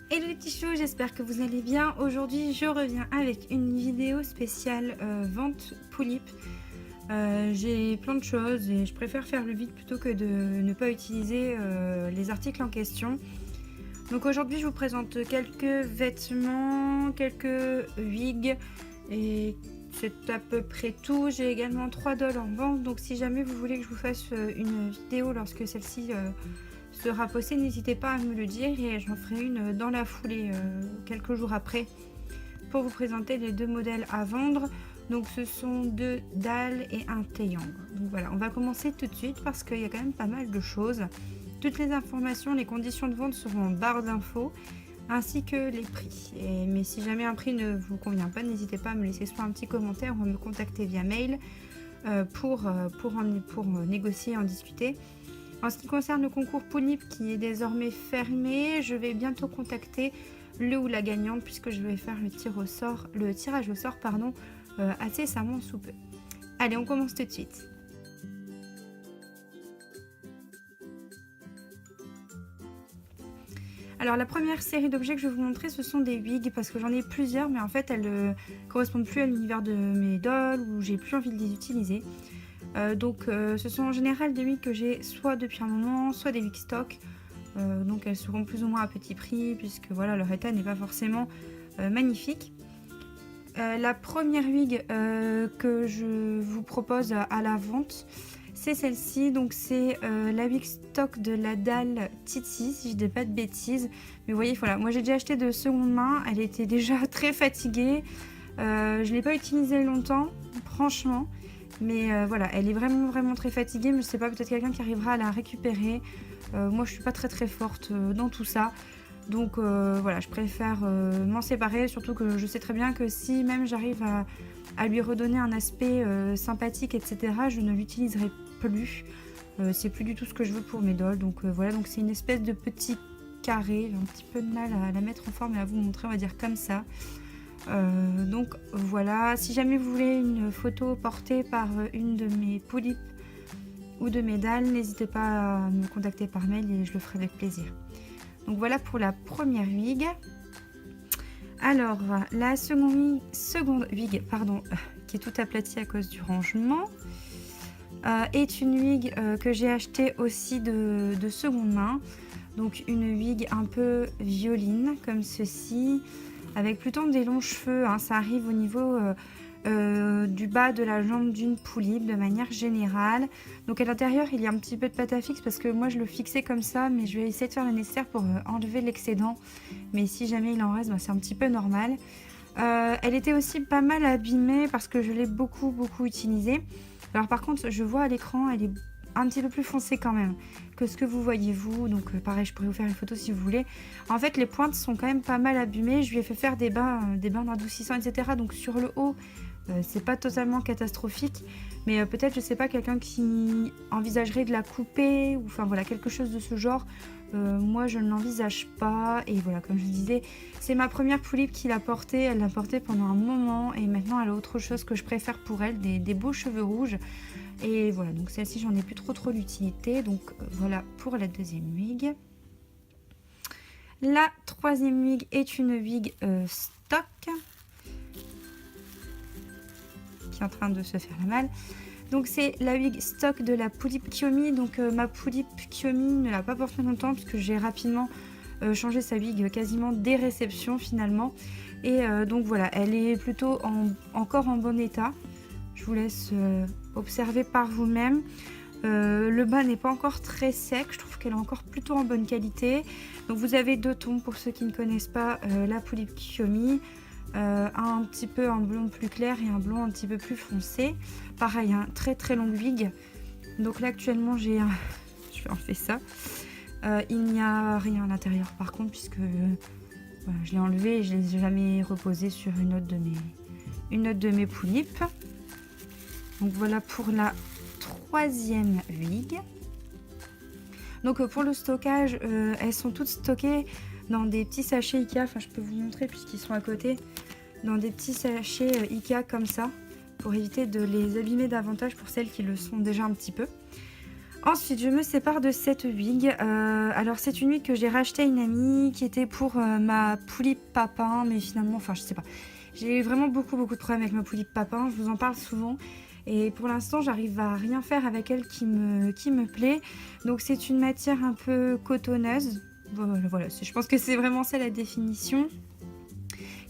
Hello les petits choux, j'espère que vous allez bien. Aujourd'hui je reviens avec une vidéo spéciale vente polype. J'ai plein de choses et je préfère faire le vide plutôt que de ne pas utiliser les articles en question. Donc aujourd'hui je vous présente quelques vêtements, quelques wigs et c'est à peu près tout. J'ai également 3 dolls en vente, donc si jamais vous voulez que je vous fasse une vidéo lorsque celle-ci sera postée, n'hésitez pas à me le dire et j'en ferai une dans la foulée quelques jours après pour vous présenter les deux modèles à vendre. Donc ce sont 2 dalles et un triangle. Donc voilà, on va commencer tout de suite parce qu'il y a quand même pas mal de choses. Toutes les informations, les conditions de vente seront en barre d'infos ainsi que les prix. Mais si jamais un prix ne vous convient pas, n'hésitez pas à me laisser soit un petit commentaire ou à me contacter via mail pour négocier et en discuter. En ce qui concerne le concours polype qui est désormais fermé, je vais bientôt contacter le ou la gagnante puisque je vais faire le tirage au sort incessamment sous peu. Allez, on commence tout de suite. Alors la première série d'objets que je vais vous montrer, ce sont des wigs parce que j'en ai plusieurs, mais en fait elles ne correspondent plus à l'univers de mes dolls ou j'ai plus envie de les utiliser. Ce sont en général des wigs que j'ai soit depuis un moment, soit des wigs stock. Donc elles seront plus ou moins à petit prix puisque voilà, leur état n'est pas forcément magnifique. La première wig que je vous propose à la vente, c'est celle-ci. Donc c'est la wig stock de la dalle Titi, si je dis pas de bêtises. Mais vous voyez, voilà, moi j'ai déjà acheté de seconde main, elle était déjà très fatiguée. Je l'ai pas utilisée longtemps, franchement. Mais voilà, elle est vraiment très fatiguée, mais je sais pas, peut-être quelqu'un qui arrivera à la récupérer. Moi je suis pas très forte dans tout ça. Donc voilà, je préfère m'en séparer, surtout que je sais très bien que si même j'arrive à lui redonner un aspect sympathique, etc., je ne l'utiliserai plus. C'est plus du tout ce que je veux pour mes dolls. Donc voilà, donc c'est une espèce de petit carré. J'ai un petit peu de mal à la mettre en forme et à vous montrer, on va dire comme ça. Donc voilà, si jamais vous voulez une photo portée par une de mes polypes ou de mes dalles, n'hésitez pas à me contacter par mail et je le ferai avec plaisir. Donc voilà pour la première wig. Alors la seconde wig, qui est tout aplatie à cause du rangement, est une wig que j'ai achetée aussi de seconde main. Donc une wig un peu violine comme ceci, avec plutôt des longs cheveux, hein. Ça arrive au niveau du bas de la jambe d'une poulipe de manière générale. Donc à l'intérieur il y a un petit peu de pâte à fixe parce que moi je le fixais comme ça, mais je vais essayer de faire le nécessaire pour enlever l'excédent. Mais si jamais il en reste, c'est un petit peu normal. Elle était aussi pas mal abîmée parce que je l'ai beaucoup utilisée. Alors par contre je vois à l'écran elle est un petit peu plus foncée quand même que ce que vous voyez vous, donc pareil je pourrais vous faire une photo si vous voulez. En fait les pointes sont quand même pas mal abîmées, je lui ai fait faire des bains d'adoucissant, etc. Donc sur le haut c'est pas totalement catastrophique, mais peut-être, je sais pas, quelqu'un qui envisagerait de la couper ou enfin voilà, quelque chose de ce genre. Moi je ne l'envisage pas. Et voilà, comme je disais, c'est ma première poulipe qui l'a portée. Elle l'a portée pendant un moment et maintenant elle a autre chose que je préfère pour elle, des beaux cheveux rouges. Et voilà, donc celle-ci j'en ai plus trop d'utilité. Donc voilà pour la deuxième wig. La troisième wig est une wig stock qui est en train de se faire la malle. Donc c'est la wig stock de la poulipe Kiyomi. Donc ma poulipe Kiyomi ne l'a pas portée longtemps puisque j'ai rapidement changé sa wig quasiment dès réception finalement. Et donc voilà, elle est plutôt encore en bon état. Je vous laisse observer par vous-même. Le bas n'est pas encore très sec, je trouve qu'elle est encore plutôt en bonne qualité. Donc vous avez deux tons pour ceux qui ne connaissent pas la poulipe Kiyomi. Un petit peu un blond plus clair et un blond un petit peu plus foncé. Pareil, un très long wig. Donc là actuellement j'ai un... je vais enlever ça. Il n'y a rien à l'intérieur par contre puisque voilà, je l'ai enlevé et je ne l'ai jamais reposé sur une autre de mes poulipes. Donc voilà pour la troisième wig. Donc pour le stockage, elles sont toutes stockées dans des petits sachets Ikea. Enfin je peux vous montrer puisqu'ils sont à côté. Dans des petits sachets Ikea comme ça, pour éviter de les abîmer davantage pour celles qui le sont déjà un petit peu. Ensuite, je me sépare de cette wig. Alors, c'est une wig que j'ai rachetée à une amie qui était pour ma poulie papin, mais finalement, enfin, je sais pas. J'ai vraiment beaucoup de problèmes avec ma poulie papin. Je vous en parle souvent. Et pour l'instant, j'arrive à rien faire avec elle qui me plaît. Donc, c'est une matière un peu cotonneuse. Voilà, je pense que c'est vraiment ça la définition.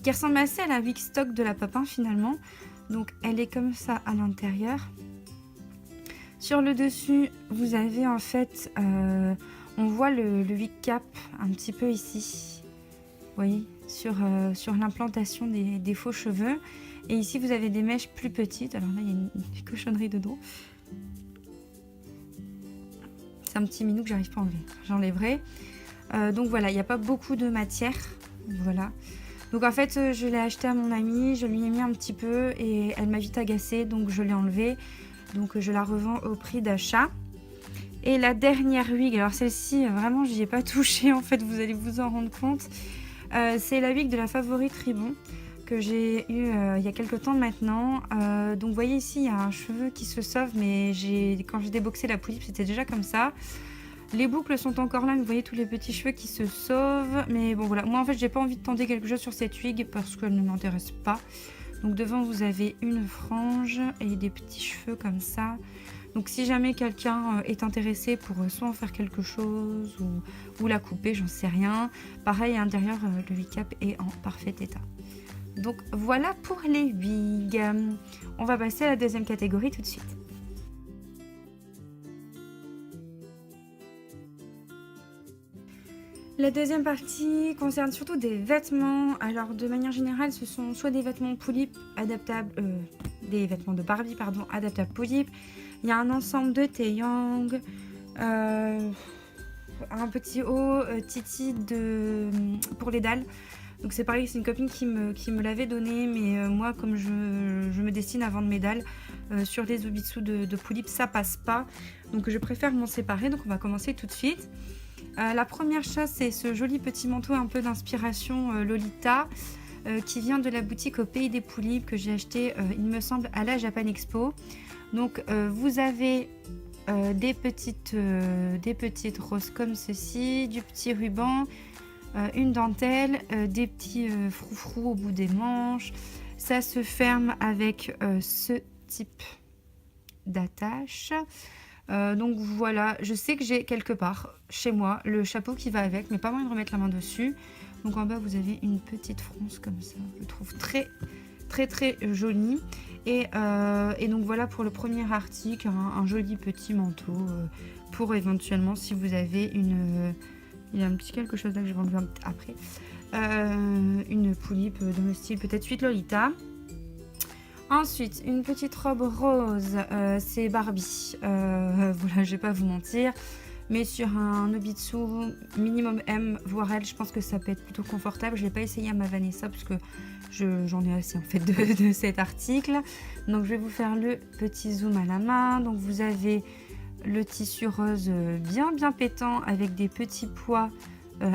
Qui ressemble assez à la wig stock de la papin finalement. Donc, elle est comme ça à l'intérieur. Sur le dessus, vous avez en fait, on voit le wig cap un petit peu ici, vous voyez, sur l'implantation des faux cheveux. Et ici, vous avez des mèches plus petites. Alors là, il y a une cochonnerie dedans. C'est un petit minou que j'arrive pas à enlever. J'enlèverai. Donc voilà, il n'y a pas beaucoup de matière. Voilà. Donc en fait, je l'ai acheté à mon amie, je lui ai mis un petit peu et elle m'a vite agacée, donc je l'ai enlevée. Donc je la revends au prix d'achat. Et la dernière wig, alors celle-ci, vraiment, j'y ai pas touché en fait, vous allez vous en rendre compte. C'est la wig de la Favorite Ribbon que j'ai eu il y a quelques temps maintenant. Donc vous voyez ici, il y a un cheveu qui se sauve, mais quand j'ai déboxé la poulippe, c'était déjà comme ça. Les boucles sont encore là, mais vous voyez tous les petits cheveux qui se sauvent. Mais bon voilà, moi en fait, j'ai pas envie de tenter quelque chose sur cette wig parce qu'elle ne m'intéresse pas. Donc devant vous avez une frange et des petits cheveux comme ça. Donc si jamais quelqu'un est intéressé pour soit en faire quelque chose ou la couper, j'en sais rien. Pareil à l'intérieur, le wig cap est en parfait état. Donc voilà pour les wigs. On va passer à la deuxième catégorie tout de suite. La deuxième partie concerne surtout des vêtements. Alors de manière générale, ce sont soit des vêtements poulippe adaptables, des vêtements de Barbie pardon, adaptables poulippe. Il y a un ensemble de taeyang, un petit haut titi pour les dalles. Donc c'est pareil, c'est une copine qui me l'avait donné, mais moi comme je me destine à vendre mes dalles sur les obitsu de poulippe, ça passe pas. Donc je préfère m'en séparer. Donc on va commencer tout de suite. La première chose, c'est ce joli petit manteau un peu d'inspiration Lolita qui vient de la boutique au Pays des Poulippes que j'ai acheté, il me semble, à la Japan Expo. Donc vous avez des petites roses comme ceci, du petit ruban, une dentelle, des petits froufrous au bout des manches. Ça se ferme avec ce type d'attache. Donc voilà, je sais que j'ai quelque part chez moi le chapeau qui va avec, mais pas moyen de remettre la main dessus. Donc en bas vous avez une petite fronce comme ça, je le trouve très joli. Et donc voilà pour le premier article, un joli petit manteau pour éventuellement si vous avez il y a un petit quelque chose là que je vais enlever après, une poulippe de mon style peut-être suite Lolita. Ensuite, une petite robe rose, c'est Barbie. Voilà, je vais pas vous mentir. Mais sur un obitsu minimum M, voire L, je pense que ça peut être plutôt confortable. Je l'ai pas essayé à ma Vanessa parce que j'en ai assez en fait de cet article. Donc je vais vous faire le petit zoom à la main. Donc vous avez le tissu rose bien pétant avec des petits pois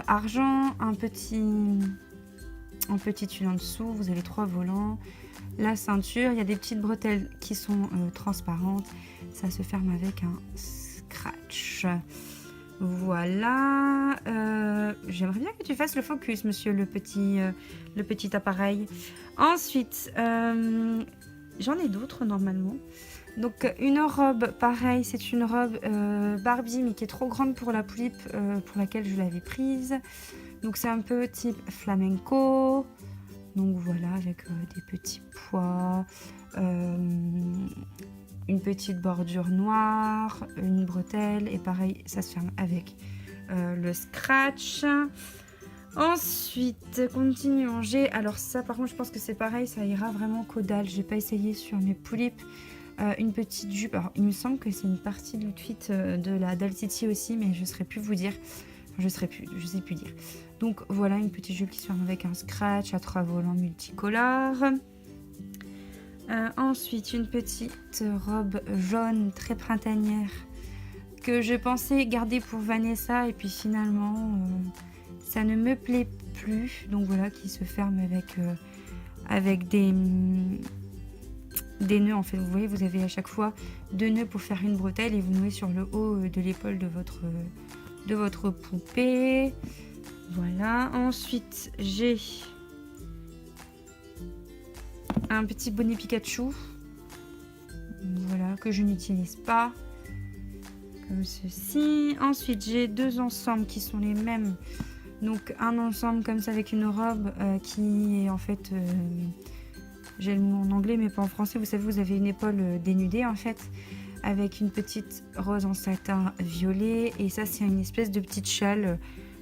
argent, un petit tulle en dessous. Vous avez 3 volants. La ceinture, il y a des petites bretelles qui sont transparentes. Ça se ferme avec un scratch. Voilà. J'aimerais bien que tu fasses le focus, monsieur, le petit appareil. Ensuite, j'en ai d'autres normalement. Donc une robe, pareil, c'est une robe Barbie, mais qui est trop grande pour la poulippe pour laquelle je l'avais prise. Donc c'est un peu type flamenco. Donc voilà, avec des petits pois, une petite bordure noire, une bretelle, et pareil, ça se ferme avec le scratch. Ensuite, continuons. Alors ça, par contre, je pense que c'est pareil, ça ira vraiment qu'aux dalles. J'ai pas essayé sur mes poulippes. Une petite jupe. Alors, il me semble que c'est une partie de l'outfit de la Doll City aussi, mais je ne saurais plus vous dire. Enfin, je sais plus dire. Donc voilà, une petite jupe qui se ferme avec un scratch à 3 volants multicolores. Ensuite, une petite robe jaune très printanière que je pensais garder pour Vanessa et puis finalement ça ne me plaît plus. Donc voilà, qui se ferme avec des des nœuds en fait. Vous voyez, vous avez à chaque fois 2 nœuds pour faire une bretelle et vous nouez sur le haut de l'épaule de votre poupée. Voilà. Ensuite, j'ai un petit bonnet Pikachu. Voilà, que je n'utilise pas. Comme ceci. Ensuite, j'ai 2 ensembles qui sont les mêmes. Donc, un ensemble comme ça avec une robe qui est en fait... j'ai le mot en anglais mais pas en français. Vous savez, vous avez une épaule dénudée en fait. Avec une petite rose en satin violet. Et ça, c'est une espèce de petite châle.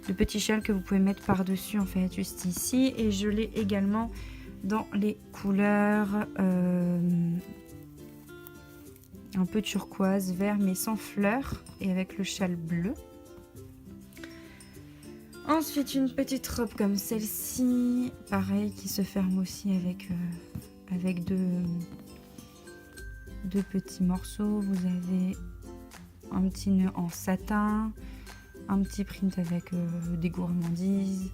De petit châle que vous pouvez mettre par-dessus en fait, juste ici. Et je l'ai également dans les couleurs... un peu turquoise, vert mais sans fleurs et avec le châle bleu. Ensuite une petite robe comme celle-ci, pareil, qui se ferme aussi avec deux petits morceaux. Vous avez un petit nœud en satin, un petit print avec des gourmandises,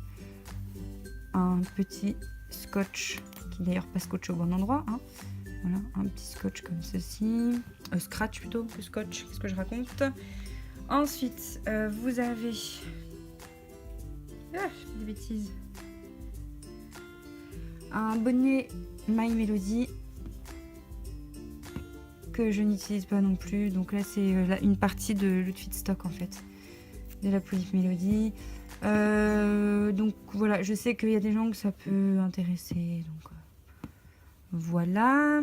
un petit scotch qui d'ailleurs pas scotch au bon endroit, hein. Voilà, un petit scotch comme ceci. Scratch plutôt que scotch, qu'est-ce que je raconte. Ensuite, vous avez... Ah, je fais des bêtises. Un bonnet My Melody que je n'utilise pas non plus. Donc là, c'est une partie de l'outfit stock en fait. De la Police Melody. Donc voilà, je sais qu'il y a des gens que ça peut intéresser. Donc... voilà.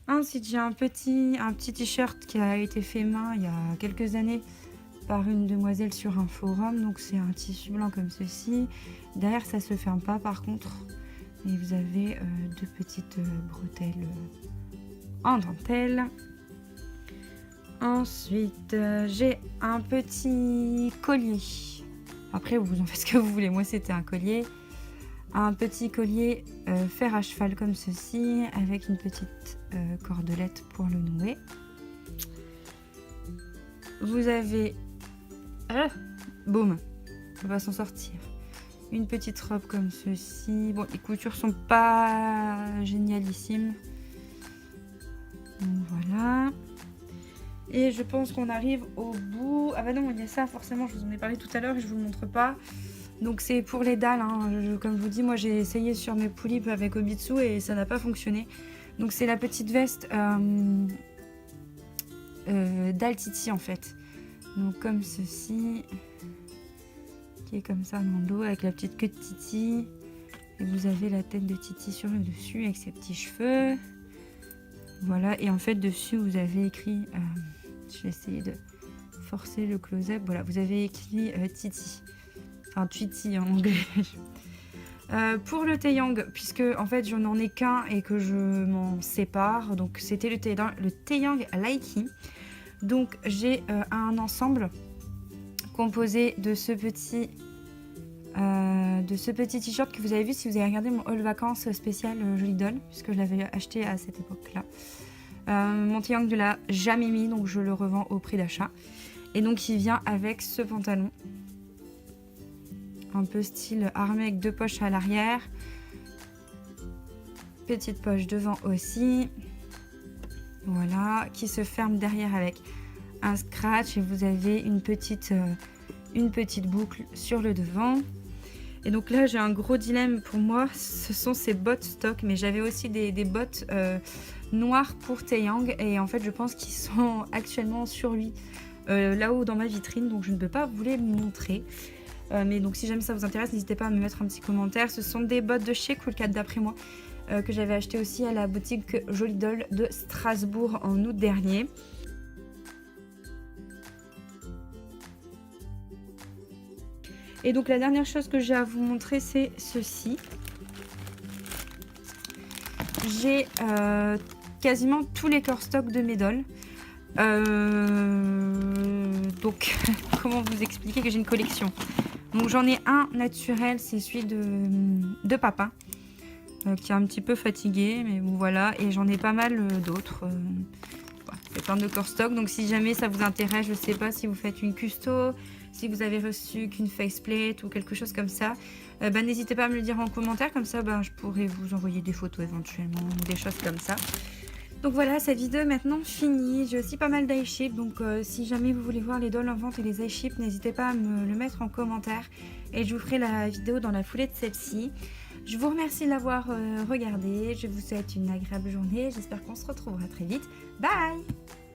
Ensuite, j'ai un petit t-shirt qui a été fait main il y a quelques années par une demoiselle sur un forum. Donc, c'est un tissu blanc comme ceci. Derrière, ça se ferme pas par contre. Et vous avez 2 petites bretelles en dentelle. Ensuite, j'ai un petit collier. Après, vous en faites ce que vous voulez. Moi, c'était un collier. Un petit collier fer à cheval comme ceci, avec une petite cordelette pour le nouer. Vous avez... boum, on va s'en sortir. Une petite robe comme ceci. Bon, les coutures sont pas génialissimes. Donc, voilà. Et je pense qu'on arrive au bout. Ah bah non, il y a ça, forcément, je vous en ai parlé tout à l'heure et je vous le montre pas. Donc c'est pour les dalles, hein. Comme je vous dis, moi j'ai essayé sur mes poulipes avec Obitsu et ça n'a pas fonctionné. Donc c'est la petite veste dalle Titi en fait. Donc comme ceci, qui est comme ça dans le dos avec la petite queue de Titi. Et vous avez la tête de Titi sur le dessus avec ses petits cheveux. Voilà, et en fait dessus vous avez écrit, je vais essayer de forcer le close-up. Voilà, vous avez écrit Titi. Enfin, Tweety en anglais. Pour le Taeyang, puisque en fait j'en ai qu'un et que je m'en sépare, donc c'était le Taeyang Laiki. Donc j'ai un ensemble composé de ce petit t-shirt que vous avez vu si vous avez regardé mon haul vacances spécial Jolie Doll, puisque je l'avais acheté à cette époque-là. Mon Taeyang ne l'a jamais mis, donc je le revends au prix d'achat. Et donc il vient avec ce pantalon. Un peu style armé avec 2 poches à l'arrière. Petite poche devant aussi. Voilà, qui se ferme derrière avec un scratch. Et vous avez une petite boucle sur le devant. Et donc là, j'ai un gros dilemme pour moi. Ce sont ces bottes stock. Mais j'avais aussi des bottes noires pour Taeyang. Et en fait, je pense qu'ils sont actuellement sur lui. Là-haut dans ma vitrine. Donc je ne peux pas vous les montrer. Mais donc si jamais ça vous intéresse, n'hésitez pas à me mettre un petit commentaire. Ce sont des bottes de chez Coolcat d'après moi, que j'avais acheté aussi à la boutique Jolie Doll de Strasbourg en août dernier. Et donc la dernière chose que j'ai à vous montrer, c'est ceci. J'ai quasiment tous les corps stock de mes dolls. Donc comment vous expliquer que j'ai une collection. Donc j'en ai un naturel, c'est celui de papa, qui est un petit peu fatigué, mais bon voilà. Et j'en ai pas mal d'autres. Voilà, c'est plein de corps stock. Donc si jamais ça vous intéresse, je sais pas si vous faites une custo, si vous avez reçu qu'une faceplate ou quelque chose comme ça, n'hésitez pas à me le dire en commentaire, comme ça je pourrais vous envoyer des photos éventuellement, ou des choses comme ça. Donc voilà, cette vidéo est maintenant finie. J'ai aussi pas mal d'iShip, donc si jamais vous voulez voir les dolls en vente et les iShip, n'hésitez pas à me le mettre en commentaire et je vous ferai la vidéo dans la foulée de celle-ci. Je vous remercie de l'avoir regardé, je vous souhaite une agréable journée, j'espère qu'on se retrouvera très vite. Bye!